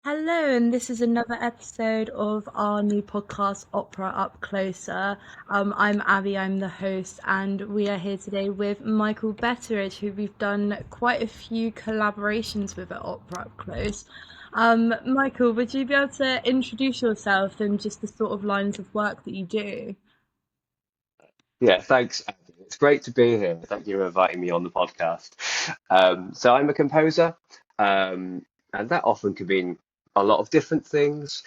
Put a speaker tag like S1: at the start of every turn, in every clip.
S1: Hello, and this is another episode of our new podcast, Opera Up Closer. I'm Abby, I'm the host, and we are here today with Michael Betteridge, who we've done quite a few collaborations with at Opera Up Close. Michael, would you be able to introduce yourself and just the sort of lines of work that you do?
S2: Yeah, thanks, Andy. It's great to be here. Thank you for inviting me on the podcast. So I'm a composer, and that often can mean a lot of different things.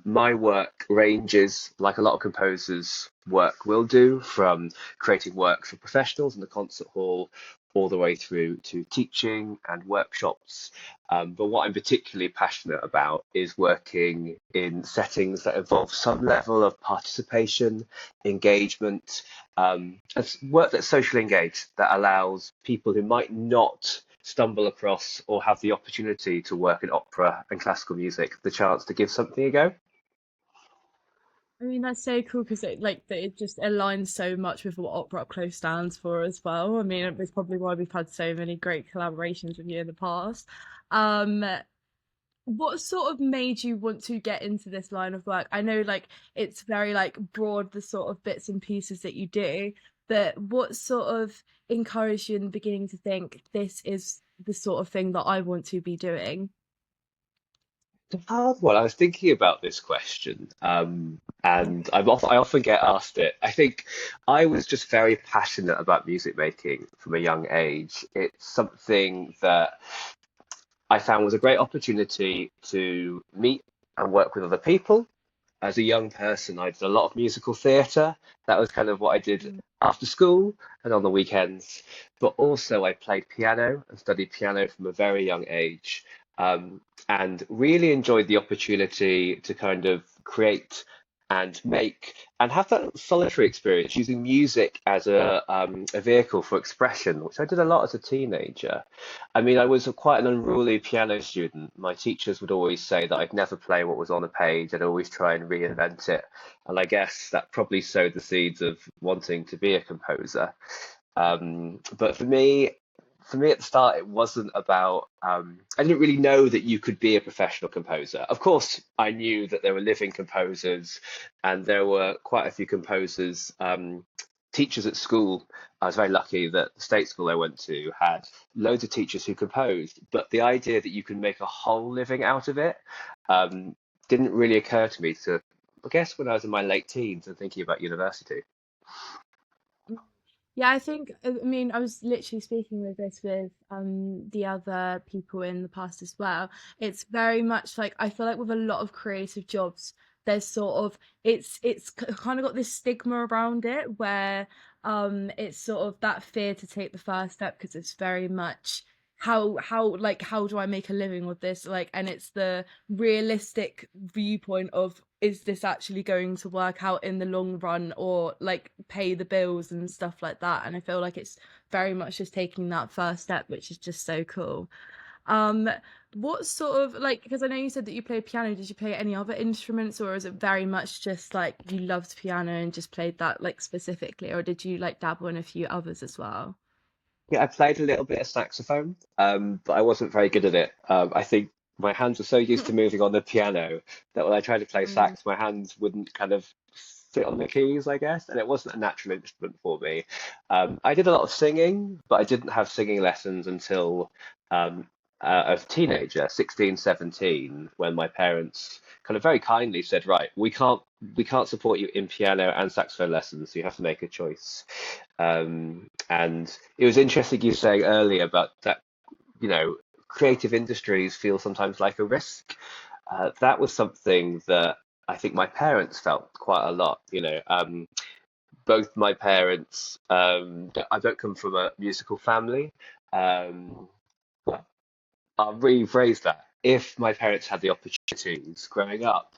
S2: My work ranges, like a lot of composers' work will do, from creating work for professionals in the concert hall all the way through to teaching and workshops. But what I'm particularly passionate about is working in settings that involve some level of participation, engagement, it's work that's socially engaged that allows people who might not stumble across or have the opportunity to work in opera and classical music the chance to give something a go.
S1: I mean, that's so cool because it just aligns so much with what Opera Up Close stands for as well. I mean, it's probably why we've had so many great collaborations with you in the past. Um, what sort of made you want to get into this line of work? I know it's very broad, the sort of bits and pieces that you do, but what sort of encouraged you in the beginning to think this is the sort of thing that I want to be doing?
S2: It's a hard one. I was thinking about this question, and I often get asked it. I think I was just very passionate about music making from a young age. It's something that I found was a great opportunity to meet and work with other people. As a young person, I did a lot of musical theatre. That was kind of what I did after school and on the weekends. But also, I played piano and studied piano from a very young age, um, and really enjoyed the opportunity to kind of create and make and have that solitary experience using music as a vehicle for expression, which I did a lot as a teenager. I mean, I was quite an unruly piano student. My teachers would always say that I'd never play what was on a page. I'd always try and reinvent it. And I guess that probably sowed the seeds of wanting to be a composer. But for me at the start, it wasn't about, I didn't really know that you could be a professional composer. Of course, I knew that there were living composers and there were quite a few composers, teachers at school. I was very lucky that the state school I went to had loads of teachers who composed, but the idea that you can make a whole living out of it, um, didn't really occur to me to, I guess, when I was in my late teens and thinking about university.
S1: Yeah, I think I mean I was literally speaking with this with the other people in the past as well. It's very much like I feel like with a lot of creative jobs, there's sort of kind of got this stigma around it where it's sort of that fear to take the first step because it's very much how do I make a living with this, and it's the realistic viewpoint of is this actually going to work out in the long run or pay the bills and stuff like that. And I feel like it's very much just taking that first step, which is just so cool. um what sort of because I know you said that you played piano, did you play any other instruments, or is it very much just like you loved piano and just played that specifically, or did you dabble in a few others as well?
S2: Yeah, I played a little bit of saxophone, but I wasn't very good at it. I think my hands were so used to moving on the piano that when I tried to play
S1: Mm.
S2: sax, my hands wouldn't kind of sit on the keys, I guess, and it wasn't a natural instrument for me. I did a lot of singing, but I didn't have singing lessons until um, a teenager, 16, 17, when my parents kind of very kindly said, right, we can't support you in piano and saxophone lessons, so you have to make a choice. And it was interesting you saying earlier about that, creative industries feel sometimes like a risk. That was something that I think my parents felt quite a lot. Both my parents, I don't come from a musical family. Um, well, I'll rephrase that. If my parents had the opportunities growing up,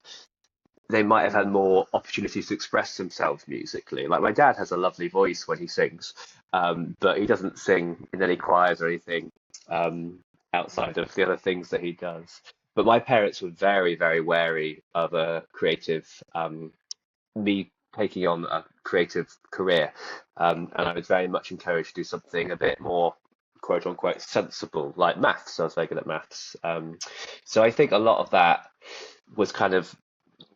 S2: they might have had more opportunities to express themselves musically. Like my dad has a lovely voice when he sings, but he doesn't sing in any choirs or anything, um, outside of the other things that he does. But my parents were very, very wary of a creative, me taking on a creative career, and I was very much encouraged to do something a bit more quote unquote sensible, like maths. I was very good at maths. So I think a lot of that was kind of,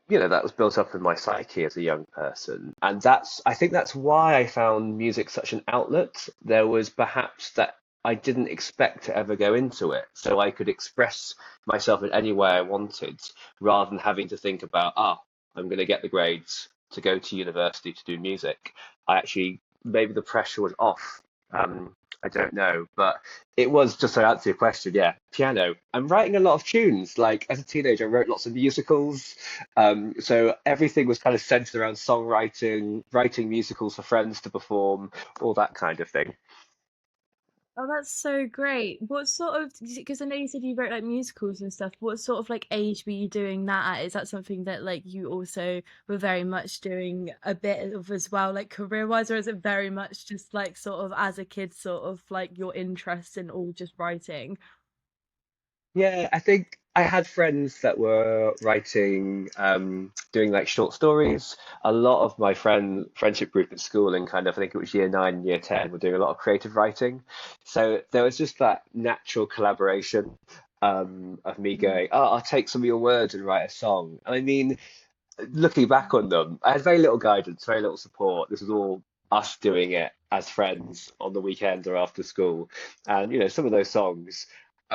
S2: that was built up in my psyche as a young person. And I think that's why I found music such an outlet. There was perhaps that I didn't expect to ever go into it. So I could express myself in any way I wanted rather than having to think about, I'm going to get the grades to go to university to do music. I actually, maybe the pressure was off. I don't know, but it was, just to answer your question, yeah, piano. I'm writing a lot of tunes. Like as a teenager, I wrote lots of musicals. So everything was kind of centered around songwriting, writing musicals for friends to perform, all that kind of thing.
S1: Oh, that's so great. What sort of, because I know you said you wrote like musicals and stuff, what sort of like age were you doing that at? Is that something that like you also were very much doing a bit of as well, like career-wise, or is it very much just like sort of as a kid, sort of like your interest in all just writing?
S2: Yeah, I think I had friends that were writing, doing like short stories. A lot of my friendship group at school in kind of, I think it was year 9, year 10, were doing a lot of creative writing. So there was just that natural collaboration, of me
S1: Mhm.
S2: going, oh, I'll take some of your words and write a song. And I mean, looking back on them, I had very little guidance, very little support. This was all us doing it as friends on the weekends or after school. And, some of those songs,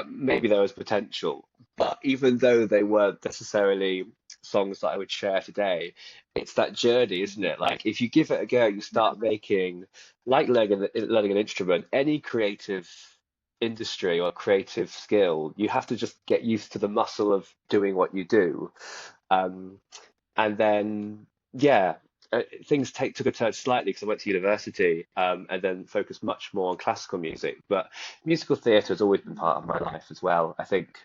S2: maybe there was potential, but even though they weren't necessarily songs that I would share today, it's that journey, isn't it? Like if you give it a go, you start making, like learning an instrument, any creative industry or creative skill, you have to just get used to the muscle of doing what you do. Um, and then, yeah, things took a turn slightly because I went to university, and then focused much more on classical music. But musical theatre has always been part of my life as well. I think,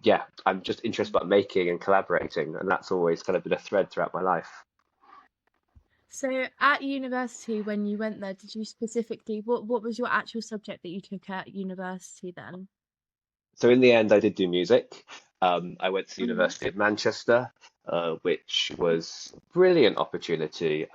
S2: yeah, I'm just interested about making and collaborating, and that's always kind of been a thread throughout my life.
S1: So at university, when you went there, did you specifically, what was your actual subject that you took at university then?
S2: So in the end, I did do music. I went to the
S1: Hmm.
S2: University of Manchester, which was a brilliant opportunity.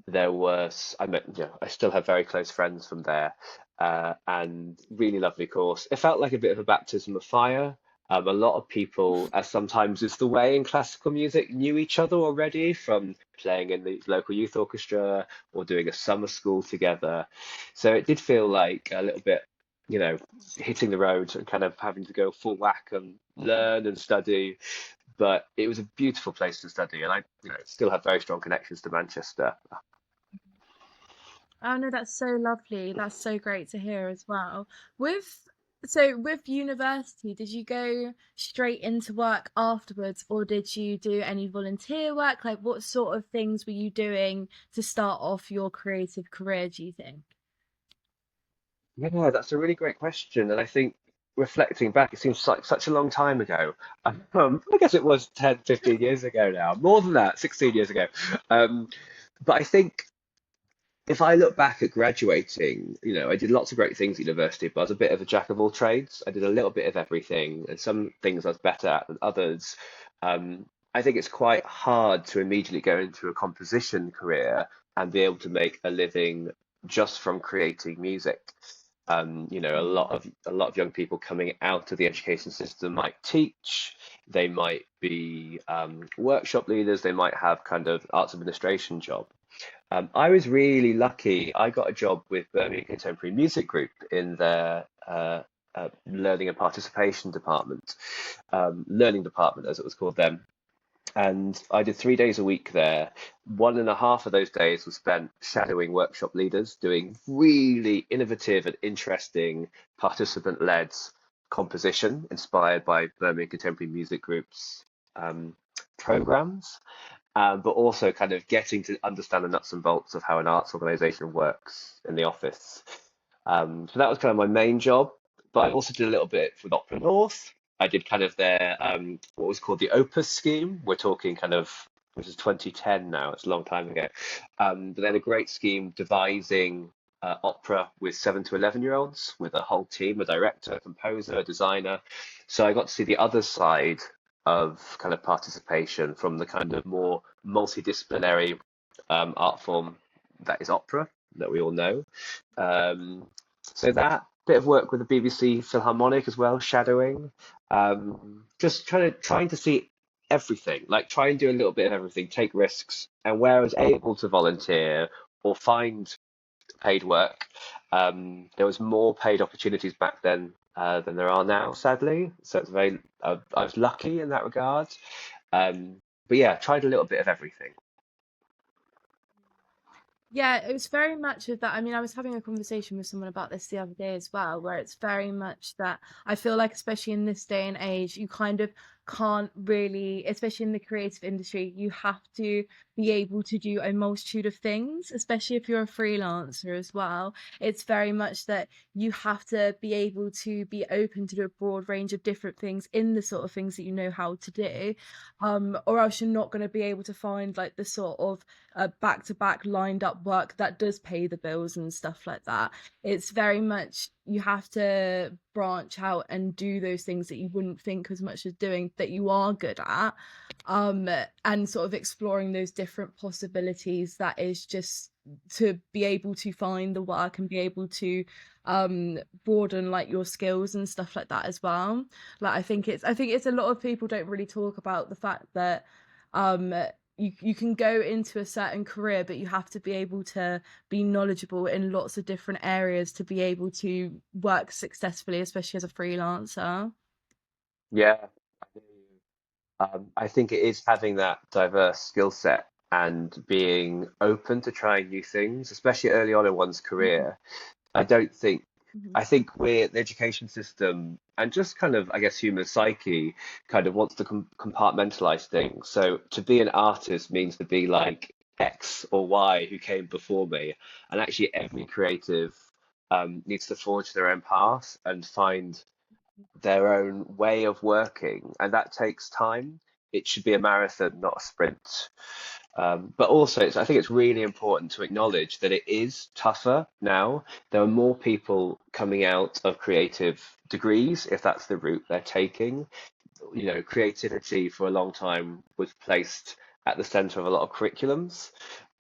S2: There was, I met, I still have very close friends from there, and really lovely course. It felt like a bit of a baptism of fire. A lot of people, as sometimes is the way in classical music, knew each other already from playing in the local youth orchestra or doing a summer school together. So it did feel like a little bit, you know, hitting the road and kind of having to go full whack and learn and study. But it was a beautiful place to study, and I, still have very strong connections to Manchester.
S1: Oh no, that's so lovely. That's so great to hear as well. With with university, did you go straight into work afterwards, or did you do any volunteer work? Like what sort of things were you doing to start off your creative career, do you think?
S2: Yeah, that's a really great question. And I think reflecting back, it seems like such a long time ago. I guess it was 10, 15 years ago now, more than that, 16 years ago. Um, but I think if I look back at graduating, I did lots of great things at university, but I was a bit of a jack of all trades. I did a little bit of everything, and some things I was better at than others. I think it's quite hard to immediately go into a composition career and be able to make a living just from creating music. A lot of young people coming out of the education system might teach, they might be workshop leaders, they might have kind of arts administration job. I was really lucky. I got a job with Birmingham Contemporary Music Group in their learning and participation department, learning department as it was called then. And I did 3 days a week there. One and a half of those days was spent shadowing workshop leaders, doing really innovative and interesting participant-led composition inspired by Birmingham Contemporary Music Group's um, programs, but also kind of getting to understand the nuts and bolts of how an arts organization works in the office. So that was kind of my main job, but I also did a little bit with Opera North. I did kind of their what was called the Opus scheme. We're talking kind of, this is 2010 now, it's a long time ago. But they had a great scheme devising opera with 7 to 11-year-olds with a whole team, a director, a composer, a designer. So I got to see the other side of kind of participation from the kind of more multidisciplinary art form that is opera that we all know. Um, so that bit of work with the BBC Philharmonic as well, shadowing. Just trying to see everything, like try and do a little bit of everything, take risks, and where I was able to volunteer or find paid work, there was more paid opportunities back then than there are now, sadly. So it's very, I was lucky in that regard. Um, but yeah, tried a little bit of everything.
S1: Yeah, it was very much of that. I mean, I was having a conversation with someone about this the other day as well, where it's very much that I feel like, especially in this day and age, you kind of can't really, especially in the creative industry, you have to be able to do a multitude of things, especially if you're a freelancer as well. It's very much that you have to be able to be open to do a broad range of different things in the sort of things that you know how to do. Or else you're not going to be able to find like the sort of back to back lined up work that does pay the bills and stuff like that. It's very much you have to branch out and do those things that you wouldn't think as much as doing that you are good at, and sort of exploring those different possibilities. That is just to be able to find the work and be able to broaden like your skills and stuff like that as well. Like I think it's a lot of people don't really talk about the fact that um you can go into a certain career, but you have to be able to be knowledgeable in lots of different areas to be able to work successfully, especially as a freelancer.
S2: Yeah, I hear you. I think it is having that diverse skill set and being open to trying new things, especially early on in one's
S1: Mhm,
S2: career. I don't think,
S1: mhm,
S2: I think we're the education system and just kind of, I guess, human psyche kind of wants to compartmentalize things. So to be an artist means to be like X or Y who came before me. And actually, every creative needs to forge their own path and find their own way of working, and that takes time. It should be a marathon, not a sprint. But also, I think it's really important to acknowledge that it is tougher now. There are more people coming out of creative degrees, if that's the route they're taking. Creativity for a long time was placed at the center of a lot of curriculums,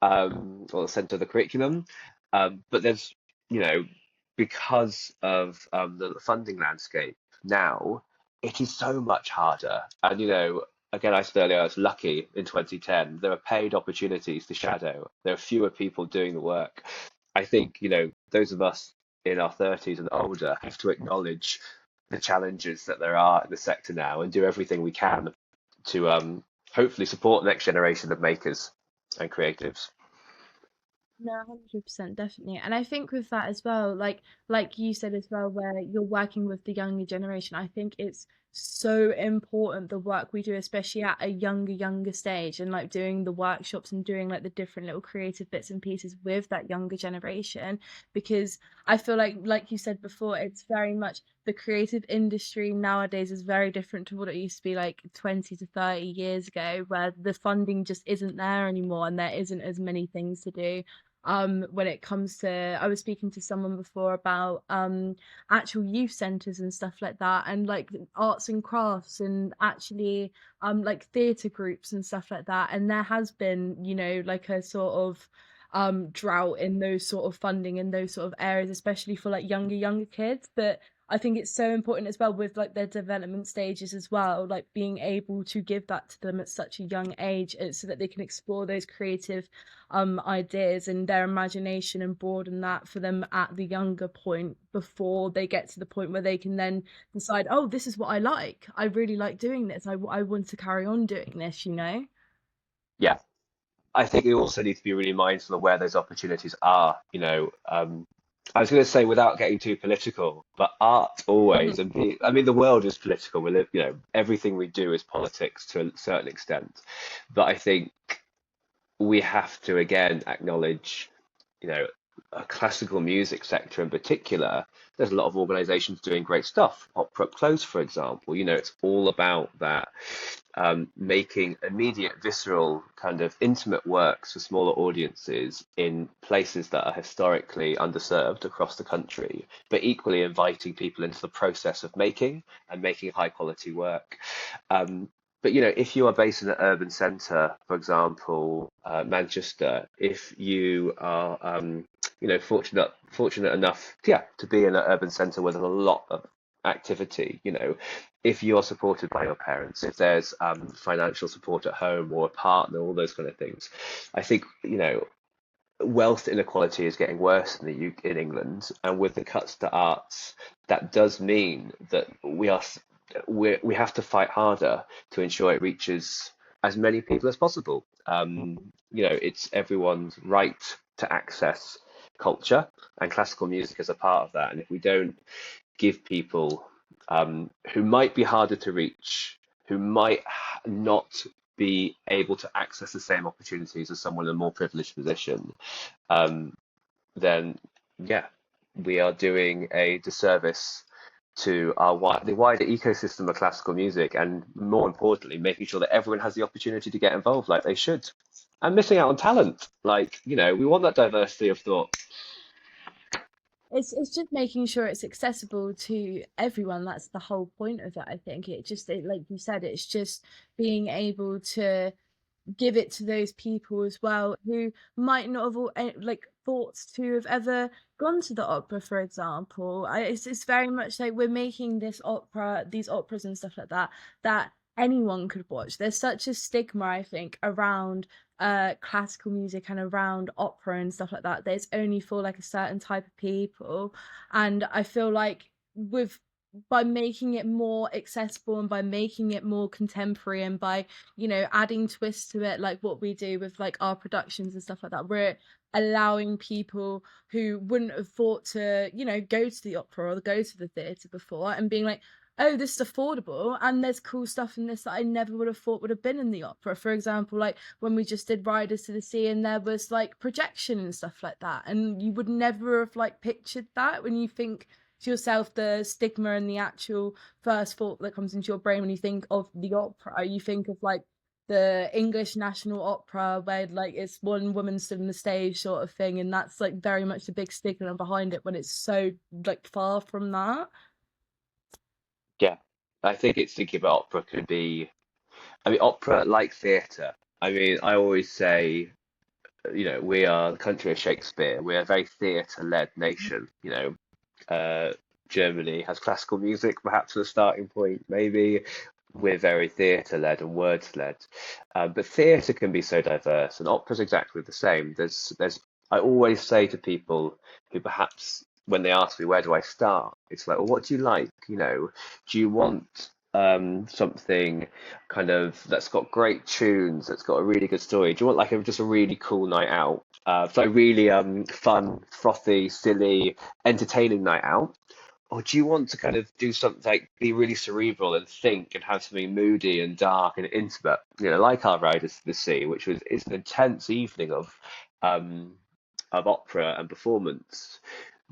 S2: or the center of the curriculum. But there's, you know, because of the funding landscape now, it is so much harder. And, again, I said earlier, I was lucky in 2010. There are paid opportunities to shadow. There are fewer people doing the work. I think, those of us in our 30s and older have to acknowledge the challenges that there are in the sector now and do everything we can to hopefully support the next generation of makers and creatives.
S1: No, 100% definitely. And I think with that as well, like you said as well, where you're working with the younger generation, I think it's so important the work we do, especially at a younger stage, and like doing the workshops and doing like the different little creative bits and pieces with that younger generation, because I feel like you said before, it's very much the creative industry nowadays is very different to what it used to be like 20 to 30 years ago, where the funding just isn't there anymore and there isn't as many things to do. When it comes to, I was speaking to someone before about actual youth centers and stuff like that, and like arts and crafts, and actually like theater groups and stuff like that. And there has been, like a sort of drought in those sort of funding in those sort of areas, especially for like younger kids. But I think it's so important as well with like their development stages as well, like being able to give that to them at such a young age, so that they can explore those creative ideas and their imagination and broaden that for them at the younger point, before they get to the point where they can then decide, oh, this is what I like. I really like doing this. I want to carry on doing this.
S2: Yeah, I think we also need to be really mindful of where those opportunities are. I was going to say without getting too political, but art always, I mean, the world is political. We live, everything we do is politics to a certain extent. But I think we have to again acknowledge, you know, a classical music sector in particular. There's a lot of organizations doing great stuff. OperaUpCloser, for example, it's all about that, making immediate, visceral, kind of intimate works for smaller audiences in places that are historically underserved across the country, but equally inviting people into the process of making and making high quality work. Um, but if you are based in an urban centre, for example, Manchester, if you are, fortunate enough, yeah, to be in an urban centre where there's a lot of activity. If you're supported by your parents, if there's financial support at home or a partner, all those kind of things, I think, wealth inequality is getting worse in in England, and with the cuts to arts, that does mean that we have to fight harder to ensure it reaches as many people as possible. It's everyone's right to access culture, and classical music is a part of that. And if we don't give people who might be harder to reach, who might not be able to access the same opportunities as someone in a more privileged position, um, then yeah, we are doing a disservice to the wider ecosystem of classical music, and more importantly, making sure that everyone has the opportunity to get involved like they should, and missing out on talent. Like, we want that diversity of thought.
S1: It's just making sure it's accessible to everyone. That's the whole point of it, I think. Like you said, it's just being able to give it to those people as well who might not have like thoughts to have ever gone to the opera, for example. It's very much like we're making these operas and stuff like that, that anyone could watch. There's such a stigma, I think, around classical music and around opera and stuff like that. There's only for like a certain type of people, and I feel like with by making it more accessible and by making it more contemporary and by adding twists to it, like what we do with like our productions and stuff like that, we're allowing people who wouldn't have thought to go to the opera or go to the theatre before, and being like, oh, this is affordable and there's cool stuff in this that I never would have thought would have been in the opera. For example, like when we just did Riders to the Sea, and there was like projection and stuff like that, and you would never have like pictured that when you think to yourself the stigma and the actual first thought that comes into your brain when you think of the opera. You think of like the English National Opera, where like it's one woman stood on the stage sort of thing, and that's like very much the big stigma behind it, when it's so like far from that.
S2: Yeah, I think it's thinking about opera could be, I mean, opera like theatre. I mean, I always say, we are the country of Shakespeare. We're a very theatre-led nation. Germany has classical music, perhaps as a starting point, maybe. We're very theatre-led and words-led. But theatre can be so diverse, and opera's exactly the same. I always say to people who perhaps, when they ask me, where do I start? It's like, well, what do you like? Do you want something kind of that's got great tunes, that's got a really good story? Do you want like just a really cool night out? So really fun, frothy, silly, entertaining night out? Or do you want to kind of do something like be really cerebral and think and have something moody and dark and intimate, like our Riders to the Sea, which is an intense evening um, of opera and performance,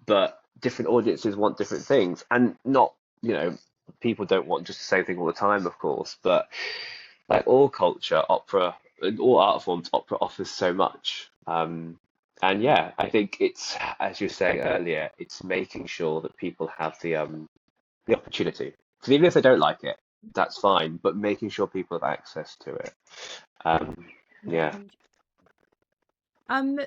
S2: but different audiences want different things, and not, people don't want just the same thing all the time, of course, but like all culture, opera, and all art forms, opera offers so much. And yeah, I think it's, as you were saying earlier, it's making sure that people have the opportunity. So even if they don't like it, that's fine, but making sure people have access to it. Um, yeah.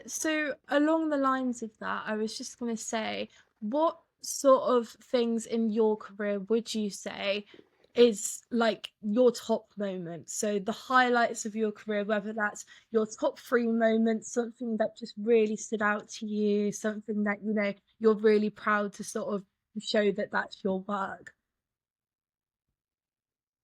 S1: So along the lines of that, I was just going to say, what sort of things in your career would you say is like your top moment? So the highlights of your career, whether that's your top three moments, something that just really stood out to you, something that, you're really proud to sort of show that that's your work.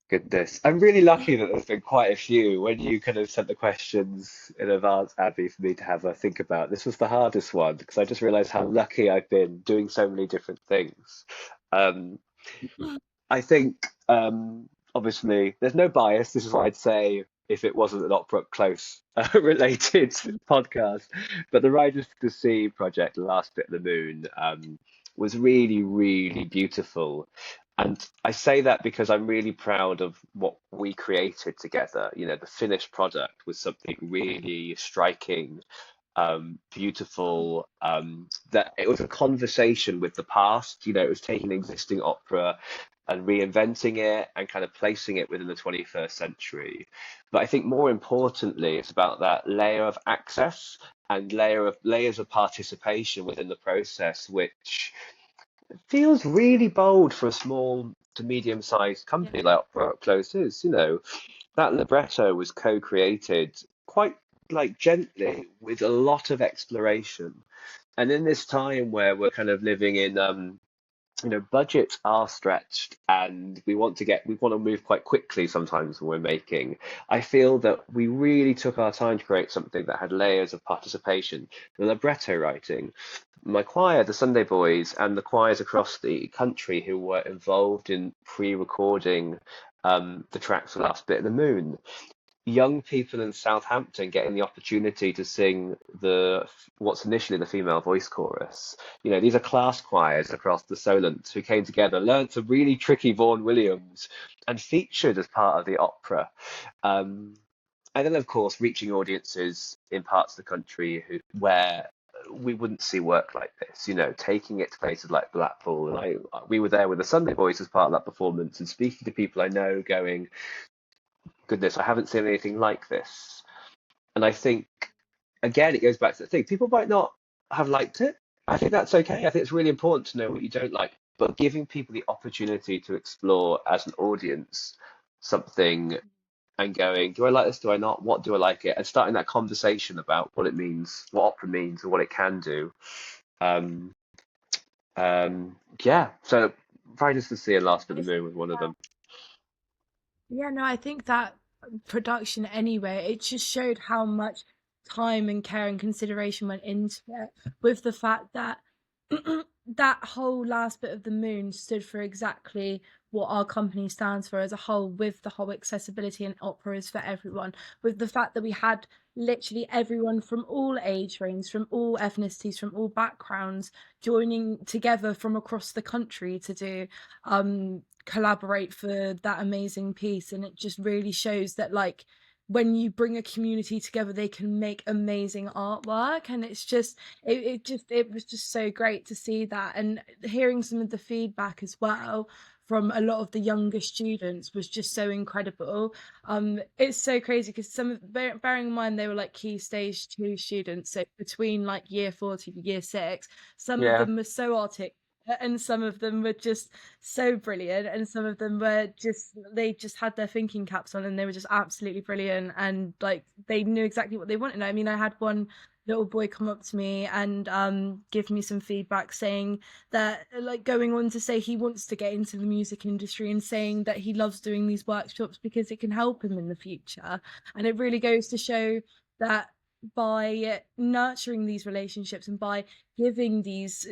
S2: Goodness. I'm really lucky that there's been quite a few. When you kind of sent the questions in advance, Abby, for me to have a think about, this was the hardest one because I just realized how lucky I've been doing so many different things. Um, I think, obviously, there's no bias. This is what I'd say if it wasn't an opera up close related podcast. But the Riders to the Sea project, The Last Bit of the Moon, was really, really beautiful. And I say that because I'm really proud of what we created together. The finished product was something really striking, beautiful. That it was a conversation with the past. It was taking existing opera, and reinventing it and kind of placing it within the 21st century. But I think more importantly, it's about that layer of access and layers of participation within the process, which feels really bold for a small to medium-sized
S1: Yeah.
S2: company like OperaUpCloser is. That libretto was co-created quite like gently with a lot of exploration. And in this time where we're kind of living in budgets are stretched and we want to move quite quickly sometimes when we're making. I feel that we really took our time to create something that had layers of participation, the libretto writing. My choir, the Sunday Boys, and the choirs across the country who were involved in pre-recording the tracks for Last Bit of the Moon, young people in Southampton getting the opportunity to sing the what's initially the female voice chorus. These are class choirs across the Solent who came together, learned some really tricky Vaughan Williams, and featured as part of the opera. Um, and then, of course, reaching audiences in parts of the country where we wouldn't see work like this, taking it to places like Blackpool. And we were there with the Sunday Boys as part of that performance and speaking to people I know going, goodness, I haven't seen anything like this. And I think, again, it goes back to the thing. People might not have liked it. I think that's okay. I think it's really important to know what you don't like, but giving people the opportunity to explore as an audience something and going, do I like this? Do I not? What do I like it? And starting that conversation about what it means, what opera means, and what it can do. Um, yeah. So, Brightness to See and Last Bit
S1: I
S2: of the
S1: think
S2: Moon was one of them.
S1: Yeah, no, I think that production anyway, it just showed how much time and care and consideration went into it, with the fact that that whole last bit of the moon stood for exactly what our company stands for as a whole, with the whole accessibility and opera is for everyone, with the fact that we had literally everyone from all age ranges, from all ethnicities, from all backgrounds joining together from across the country to do collaborate for that amazing piece. And it just really shows that, like, when you bring a community together, they can make amazing artwork. And it's just it was just so great to see that, and hearing some of the feedback as well from a lot of the younger students was just so incredible. It's so crazy because bearing in mind they were like key stage 2 students, so between like year 4 to year 6, some of
S2: Yeah,
S1: them were so artistic and some of them were just so brilliant, and some of them were just, they just had their thinking caps on and they were just absolutely brilliant, and like they knew exactly what they wanted. I mean, I had one little boy come up to me and give me some feedback saying that, like, going on to say he wants to get into the music industry and saying that he loves doing these workshops because it can help him in the future. And it really goes to show that by nurturing these relationships and by giving these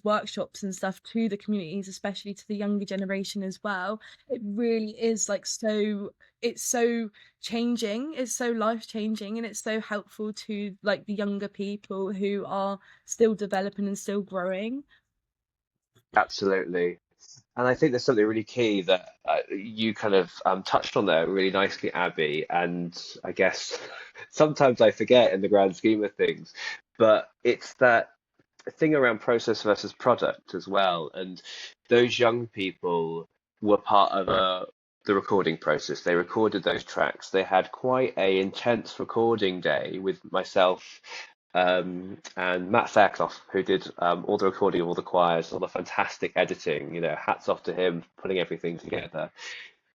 S1: workshops and stuff to the communities, especially to the younger generation as well, it really is like so, it's so changing, it's so life changing, and it's so helpful to like the younger people who are still developing and still growing.
S2: absolutely. And I think there's something really key that you kind of touched on there really nicely, Abby. And I guess sometimes I forget in the grand scheme of things, but it's that thing around process versus product as well. And those young people were part of the recording process. They recorded those tracks. They had quite a intense recording day with myself and Matt Fairclough, who did all the recording of all the choirs, all the fantastic editing. Hats off to him for putting everything together.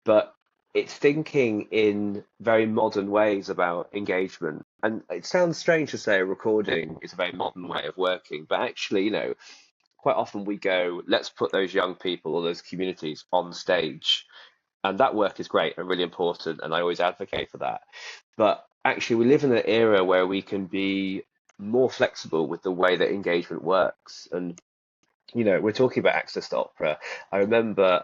S2: But it's thinking in very modern ways about engagement. And it sounds strange to say a recording is a very modern way of working, but actually, quite often we go, let's put those young people or those communities on stage. And that work is great and really important, and I always advocate for that. But actually, we live in an era where we can be more flexible with the way that engagement works. And we're talking about access to opera. I remember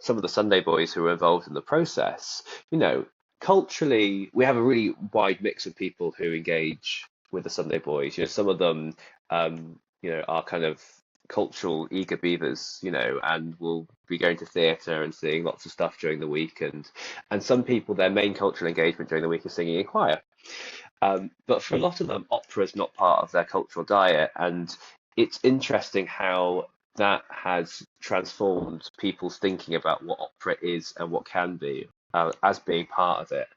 S2: some of the Sunday Boys who were involved in the process. You know, culturally, we have a really wide mix of people who engage with the Sunday Boys. Some of them, are kind of cultural eager beavers. And will be going to theatre and seeing lots of stuff during the week. And some people, their main cultural engagement during the week is singing in choir. But for a lot of them, opera is not part of their cultural diet, and it's interesting how that has transformed people's thinking about what opera is and what can be as being part of it.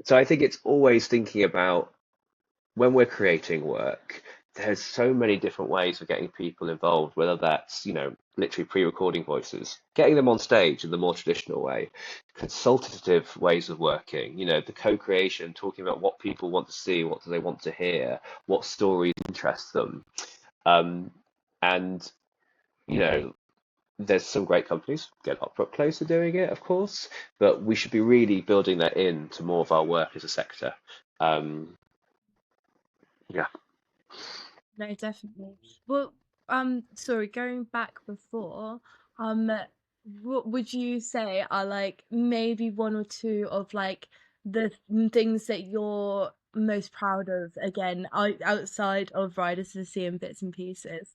S2: So I think it's always thinking about when we're creating work, there's so many different ways of getting people involved, whether that's, literally pre-recording voices, getting them on stage in the more traditional way, consultative ways of working, the co-creation, talking about what people want to see, what do they want to hear, what stories interest them. Um, and, you know, there's some great companies, get OperaUpCloser doing it, of course, but we should be really building that into more of our work as a sector. Um, yeah.
S1: No, definitely. Well, sorry, going back before, um, what would you say are like maybe one or two of like the things that you're most proud of, again, outside of Riders to the Sea and bits and pieces?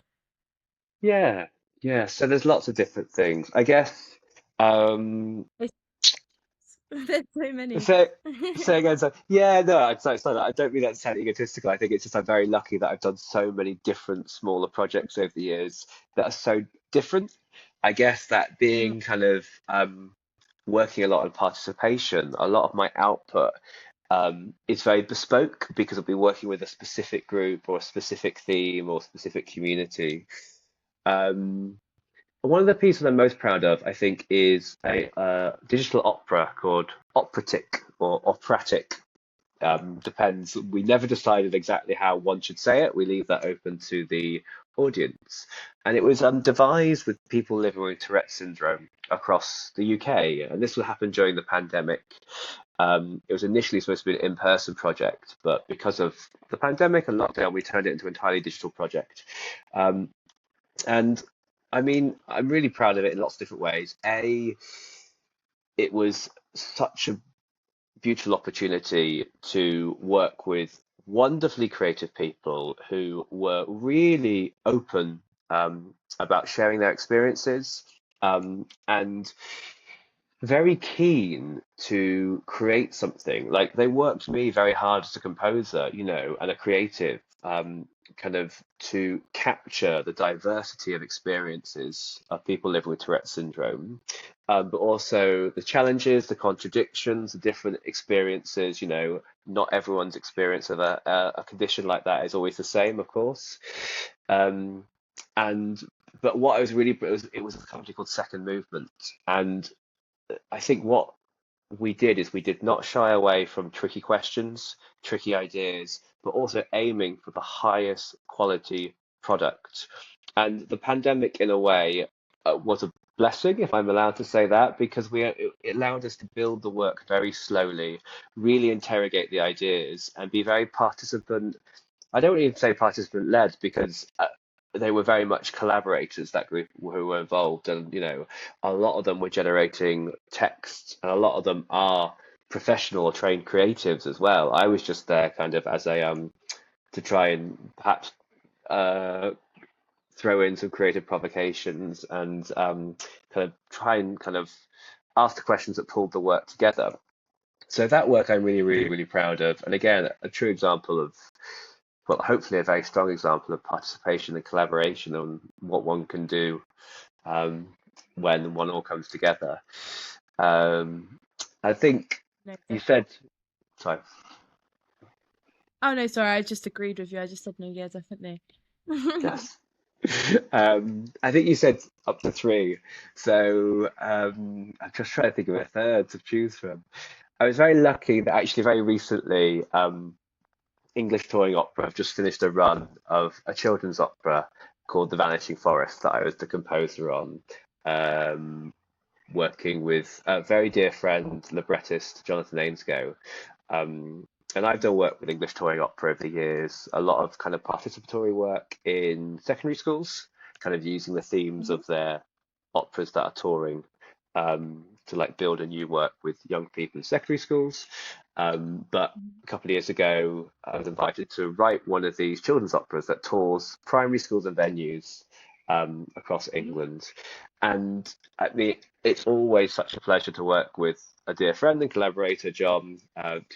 S2: Yeah, yeah. So there's lots of different things. I guess um
S1: It's, there's so many.
S2: so say again, so yeah, no, I don't mean that to sound egotistical. I think it's just I'm very lucky that I've done so many different smaller projects over the years that are so different. I guess that
S1: Mm,
S2: being kind of working a lot on participation, a lot of my output is very bespoke because I'll be working with a specific group or a specific theme or specific community. Um, One of the pieces I'm most proud of, I think, is a digital opera called Operatic or Operatic. Depends. We never decided exactly how one should say it. We leave that open to the audience. And it was devised with people living with Tourette syndrome across the UK. And this will happen during the pandemic. It was initially supposed to be an in-person project, but because of the pandemic and lockdown, we turned it into an entirely digital project. Um, and I mean, I'm really proud of it in lots of different ways. It was such a beautiful opportunity to work with wonderfully creative people who were really open about sharing their experiences and very keen to create something. Like they worked me very hard as a composer, and a creative, kind of to capture the diversity of experiences of people living with Tourette syndrome, but also the challenges, the contradictions, the different experiences. Not everyone's experience of a condition like that is always the same, of course. Um, and but what I was really, it was a company called Second Movement, and I think what we did is we did not shy away from tricky questions, tricky ideas, but also aiming for the highest quality product. And the pandemic, in a way, was a blessing, if I'm allowed to say that, because it allowed us to build the work very slowly, really interrogate the ideas, and be very participant. I don't even say participant led because they were very much collaborators, that group who were involved. And, a lot of them were generating text, and a lot of them are professional or trained creatives as well. I was just there kind of as a, to try and perhaps uh, throw in some creative provocations and kind of try and kind of ask the questions that pulled the work together. So that work I'm really, really, really proud of. And again, a true example of, well, hopefully a very strong example of participation and collaboration on what one can do um, when one all comes together. Um, I think
S1: no,
S2: you said, sorry,
S1: oh no, sorry, I just agreed with you. I just said no, yeah, definitely.
S2: yes. I think you said up to three. So I'm just trying to think of a third to choose from. I was very lucky that actually very recently English touring opera have just finished a run of a children's opera called The Vanishing Forest that I was the composer on, um, working with a very dear friend, librettist Jonathan Ainscough. Um, and I've done work with English touring opera over the years, a lot of kind of participatory work in secondary schools, kind of using the themes
S1: Mhm,
S2: of their operas that are touring to like build a new work with young people in secondary schools. But
S1: mhm,
S2: a couple of years ago, I was invited to write one of these children's operas that tours primary schools and venues across
S1: mhm,
S2: England. And I mean, it's always such a pleasure to work with a dear friend and collaborator, John,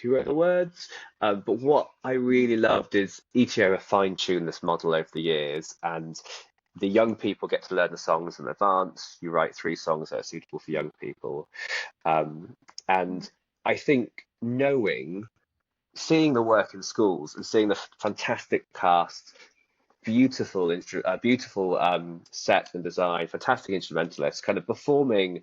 S2: who wrote the words. But what I
S1: mhm,
S2: really loved is each year I fine-tuned this model over the years, and the young people get to learn the songs in advance. You write three songs that are suitable for young people. Um, and I think seeing the work in schools and seeing the fantastic cast, beautiful set and design, fantastic instrumentalists, kind of performing.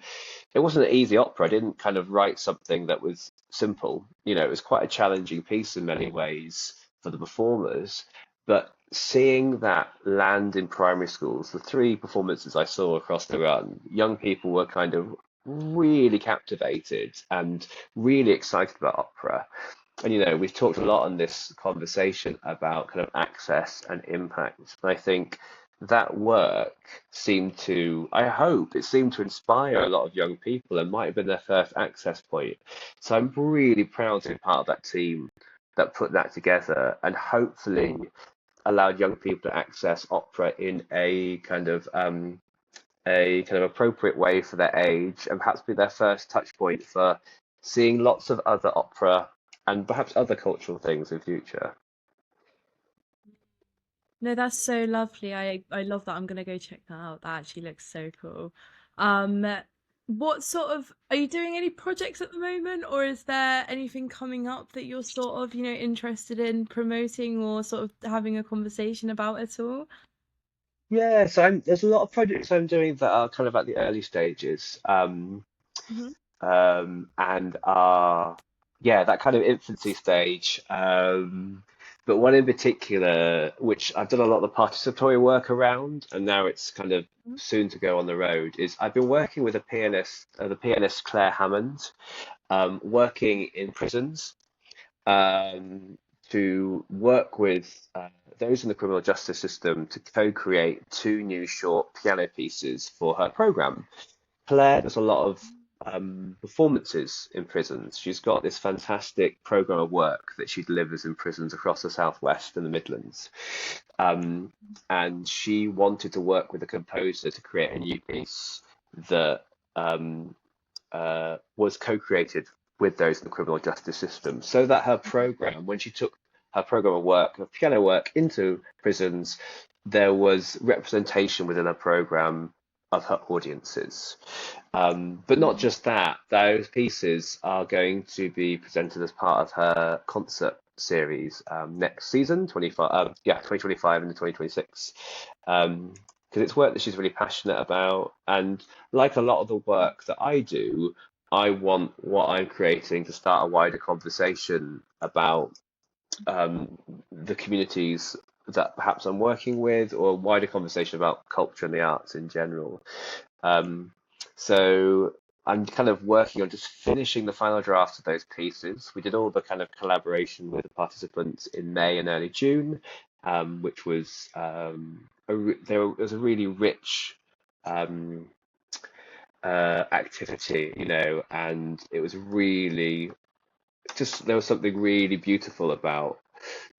S2: It wasn't an easy opera. I didn't kind of write something that was simple. It was quite a challenging piece in many ways for the performers. But seeing that land in primary schools, the three performances I saw across the run, young people were kind of really captivated and really excited about opera. And we've talked a lot in this conversation about kind of access and impact. And I think that work I hope it seemed to inspire a lot of young people and might have been their first access point. So I'm really proud to be part of that team that put that together and hopefully allowed young people to access opera in a kind of appropriate way for their age and perhaps be their first touch point for seeing lots of other opera and perhaps other cultural things in future.
S1: No, that's so lovely. I love that. I'm gonna go check that out. That actually looks so cool. Um, what sort of are you doing any projects at the moment, or is there anything coming up that you're sort of, interested in promoting or sort of having a conversation about at all?
S2: Yeah, so there's a lot of projects I'm doing that are kind of at the early stages.
S1: Hmm.
S2: And are yeah, that kind of infancy stage. But one in particular, which I've done a lot of the participatory work around, and now it's kind of soon to go on the road, is I've been working with the pianist Claire Hammond, working in prisons, um, to work with those in the criminal justice system to co-create two new short piano pieces for her program. Claire does a lot of performances in prisons. She's got this fantastic program of work that she delivers in prisons across the Southwest and the Midlands. Um, and she wanted to work with a composer to create a new piece that was co-created with those in the criminal justice system, so that her program, when she took her program of work, of piano work, into prisons, there was representation within her program of her audiences. But not
S1: Mm.
S2: just that, those pieces are going to be presented as part of her concert series next season, 2025 and 2026. Because it's work that she's really passionate about. And like a lot of the work that I do, I want what I'm creating to start a wider conversation about the communities that perhaps I'm working with, or a wider conversation about culture and the arts in general. Um, so I'm kind of working on just finishing the final drafts of those pieces. We did all the kind of collaboration with the participants in May and early June, which was there was a really rich um, activity, and it was really just there was something really beautiful about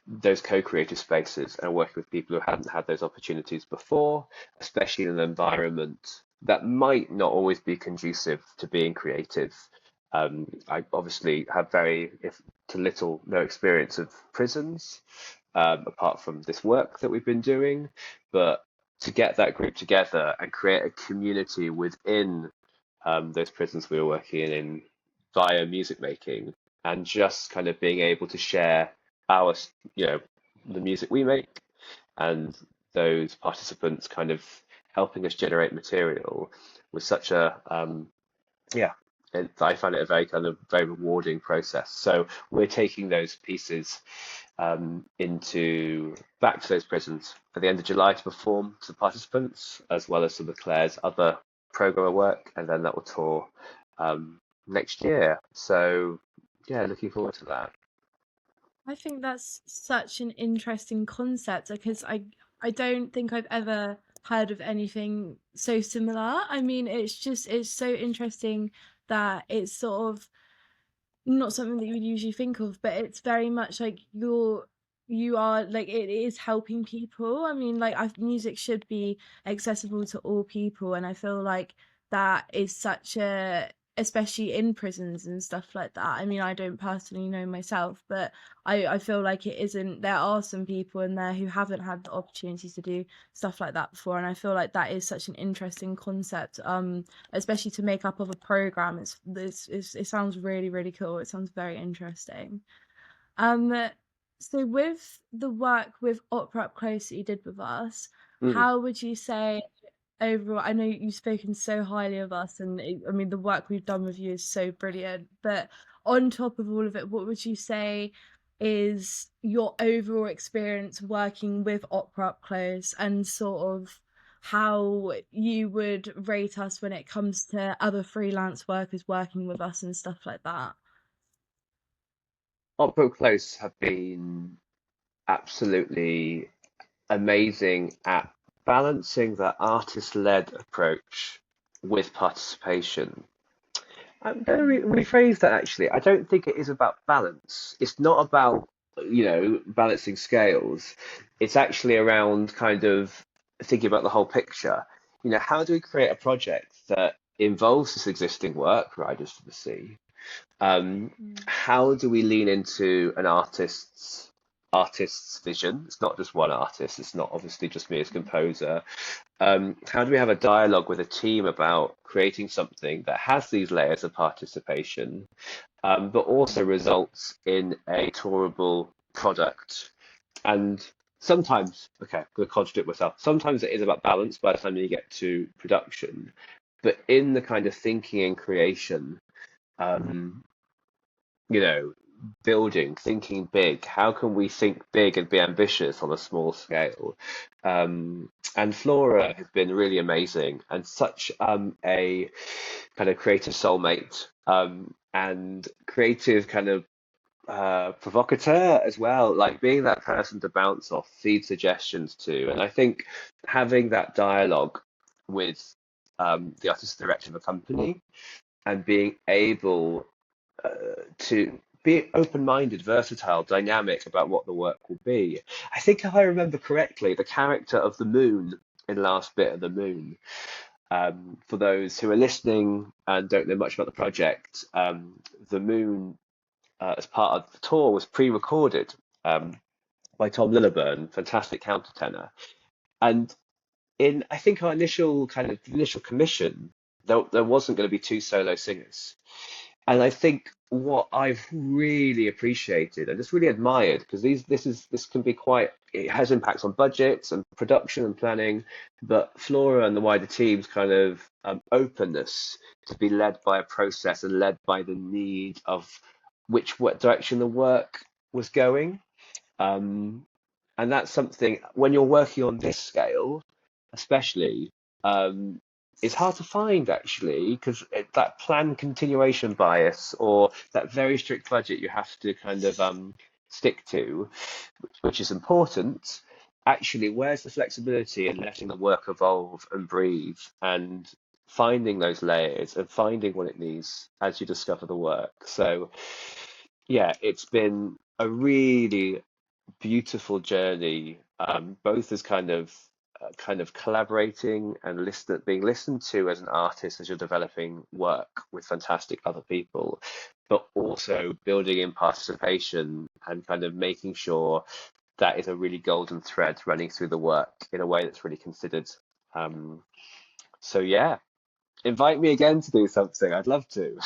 S2: those co-creative spaces and working with people who hadn't had those opportunities before, especially in an environment that might not always be conducive to being creative. I obviously have very, if to little, no experience of prisons, apart from this work that we've been doing, but to get that group together and create a community within those prisons we were working in via music making and just kind of being able to share our, you know, the music we make and those participants kind of helping us generate material was such a yeah, I find it a very kind of very rewarding process. So we're taking those pieces into back to those prisons at the end of July to perform to the participants, as well as some of Claire's other program work, and then that will tour next year. So yeah, looking forward to that.
S1: I think that's such an interesting concept because I don't think I've ever heard of anything so similar. I mean, it's so interesting that it's sort of not something that you would usually think of, but it's very much like you are like it is helping people. I mean, like music should be accessible to all people, and I feel like that is such a especially in prisons and stuff like that. I mean, I don't personally know myself, but I feel like it isn't, there are some people in there who haven't had the opportunity to do stuff like that before, and I feel like that is such an interesting concept, especially to make up of a program. It sounds really, really cool. It sounds very interesting. Um, so with the work with Opera Up Close that you did with us,
S2: Mm.
S1: how would you say overall? I know you've spoken so highly of us, and I mean the work we've done with you is so brilliant. But on top of all of it, what would you say is your overall experience working with Opera Up Close, and sort of how you would rate us when it comes to other freelance workers working with us and stuff like that?
S2: OperaUpCloser have been absolutely amazing at balancing that artist-led approach with participation. I'm going to rephrase that actually. I don't think it is about balance. It's not about, balancing scales. It's actually around kind of thinking about the whole picture. How do we create a project that involves this existing work, Riders for the Sea?
S1: Mm.
S2: How do we lean into an artist's vision? It's not just one artist. It's not obviously just me as composer. How do we have a dialogue with a team about creating something that has these layers of participation, but also results in a tourable product? And sometimes, okay, I'm going to contradict myself. Sometimes it is about balance by the time you get to production, but in the kind of thinking and creation, um, you know, building, thinking big. How can we think big and be ambitious on a small scale? And Flora has been really amazing and such a kind of creative soulmate, and creative kind of provocateur as well, like being that person to bounce off, feed suggestions to. And I think having that dialogue with the artistic director of a company and being able to be open-minded, versatile, dynamic about what the work will be. I think if I remember correctly, the character of the moon in Last Bit of the Moon, for those who are listening and don't know much about the project, the moon, as part of the tour, was pre-recorded by Tom Lilliburn, fantastic countertenor. And in, I think, our initial commission, there wasn't going to be two solo singers. And I think what I've really appreciated and just really admired, because this can be quite, it has impacts on budgets and production and planning, but Flora and the wider team's kind of openness to be led by a process and led by the need of what direction the work was going. Um, and that's something when you're working on this scale, especially, um, it's hard to find actually, because that planned continuation bias or that very strict budget you have to kind of stick to, which is important. Actually, where's the flexibility in letting the work evolve and breathe and finding those layers and finding what it needs as you discover the work? So, yeah, it's been a really beautiful journey, both as kind of collaborating and being listened to as an artist as you're developing work with fantastic other people, but also building in participation and kind of making sure that is a really golden thread running through the work in a way that's really considered. Um, so yeah, invite me again to do something. I'd love to.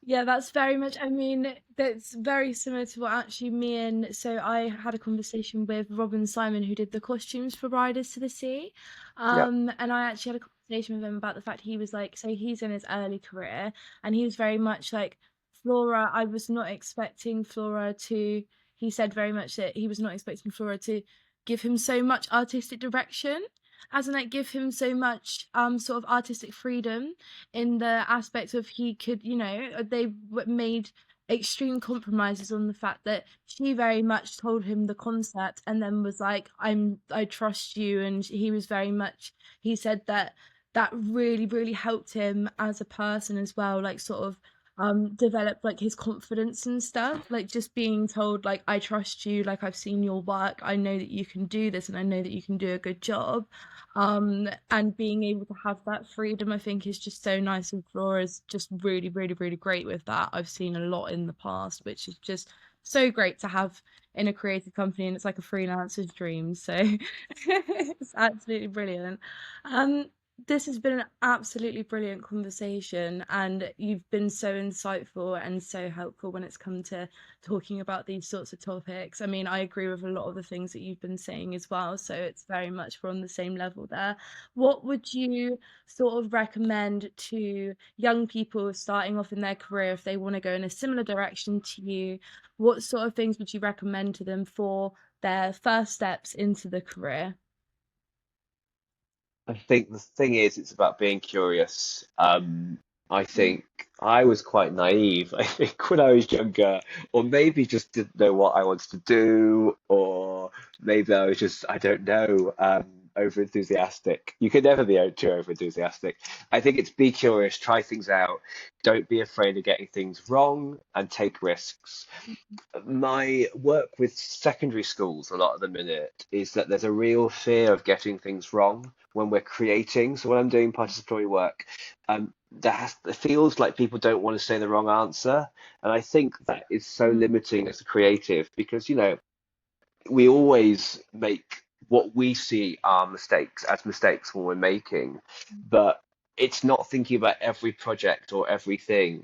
S1: Yeah, that's very much, I mean, that's very similar to what actually me and, so I had a conversation with Robin Simon, who did the costumes for Riders to the Sea.
S2: Yep.
S1: And I actually had a conversation with him about the fact he was like, so he's in his early career, and he was very much like, Flora, I was not expecting Flora to, he said very much that he was not expecting Flora to give him so much artistic direction, as in like give him so much sort of artistic freedom in the aspect of he could, they made extreme compromises on the fact that she very much told him the concept and then was like, I trust you. And he was very much, he said that that really, really helped him as a person as well, like sort of developed like his confidence and stuff. Like just being told like, I trust you, like I've seen your work, I know that you can do this and I know that you can do a good job. And being able to have that freedom, I think, is just so nice, and Flora's just really, really, really great with that. I've seen a lot in the past, which is just so great to have in a creative company, and it's like a freelancer's dream. So it's absolutely brilliant. Um, this has been an absolutely brilliant conversation, and you've been so insightful and so helpful when it's come to talking about these sorts of topics. I mean, I agree with a lot of the things that you've been saying as well, so it's very much we're on the same level there. What would you sort of recommend to young people starting off in their career if they want to go in a similar direction to you? What sort of things would you recommend to them for their first steps into the career?
S2: I think the thing is, it's about being curious. I
S1: Mm,
S2: think I was quite naive, I think, when I was younger, or maybe just didn't know what I wanted to do, or maybe I was just, I don't know, over enthusiastic. You can never be too over enthusiastic. I think it's be curious, try things out, don't be afraid of getting things wrong, and take risks. My work with secondary schools, a lot of the minute, is that there's a real fear of getting things wrong when we're creating. So when I'm doing participatory work, it feels like people don't want to say the wrong answer, and I think that is so
S1: mm,
S2: limiting as a creative because we always make what we see are mistakes as mistakes when we're making, but it's not thinking about every project or everything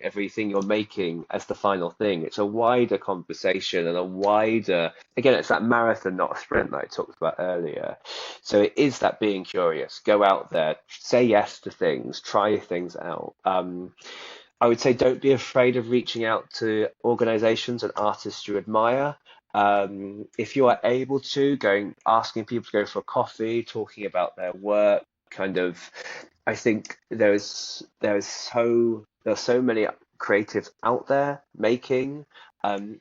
S2: you're making as the final thing. It's a wider conversation and a wider, again, it's that marathon, not a sprint that I talked about earlier. So it is that being curious, go out there, say yes to things, try things out. I would say don't be afraid of reaching out to organizations and artists you admire. If you are able to, going asking people to go for a coffee, talking about their work, kind of, I think there's so many creatives out there making, and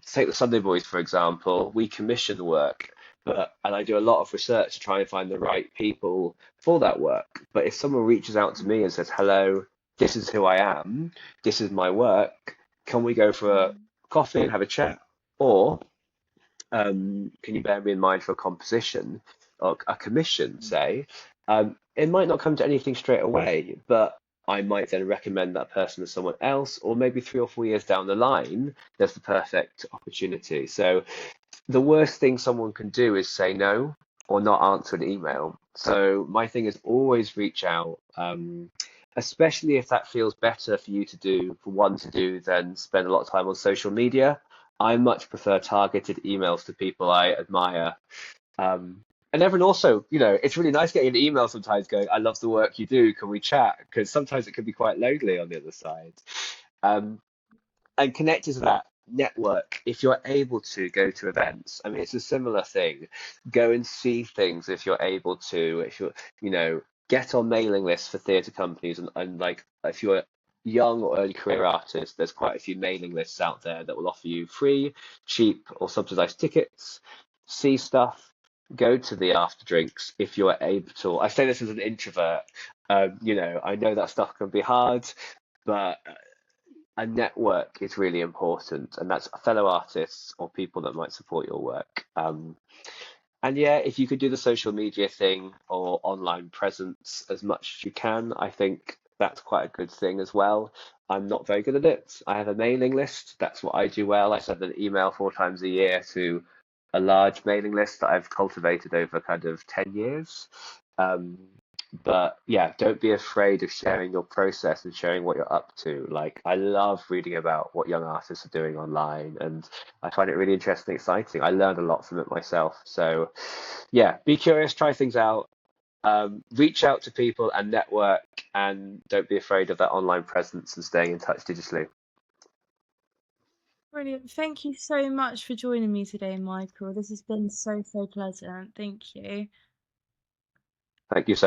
S2: take the Sunday Boys for example. We commission work, and I do a lot of research to try and find the right people for that work. But if someone reaches out to me and says, "Hello, this is who I am, this is my work, can we go for a
S1: mm,
S2: coffee and have a chat?" Or can you bear me in mind for a composition or a commission,
S1: mm,
S2: say? It might not come to anything straight away, but I might then recommend that person to someone else, or maybe 3 or 4 years down the line, there's the perfect opportunity. So the worst thing someone can do is say no or not answer an email. So my thing is always reach out, especially if that feels better for you to do, for one to do, than spend a lot of time on social media. I much prefer targeted emails to people I admire. And everyone also, it's really nice getting an email sometimes going, "I love the work you do. Can we chat?" Because sometimes it can be quite lonely on the other side. Um, and connected to that network, if you're able to go to events, I mean, it's a similar thing. Go and see things if you're able to. If you're, get on mailing lists for theatre companies, and like if you're a young or early career artist, there's quite a few mailing lists out there that will offer you free, cheap, or subsidized tickets. See stuff. Go to the after drinks if you're able to. I say this as an introvert. I know that stuff can be hard, but a network is really important, and that's fellow artists or people that might support your work. And yeah, if you could do the social media thing or online presence as much as you can, I think that's quite a good thing as well. I'm not very good at it. I have a mailing list. That's what I do well. I send an email 4 times a year to a large mailing list that I've cultivated over kind of 10 years. Um, but yeah, don't be afraid of sharing your process and sharing what you're up to. Like, I love reading about what young artists are doing online, and I find it really interesting and exciting. I learned a lot from it myself. So, yeah, be curious, try things out, reach out to people and network, and don't be afraid of that online presence and staying in touch digitally.
S1: Brilliant. Thank you so much for joining me today, Michael. This has been so, so pleasant. Thank you.
S2: Thank you so much.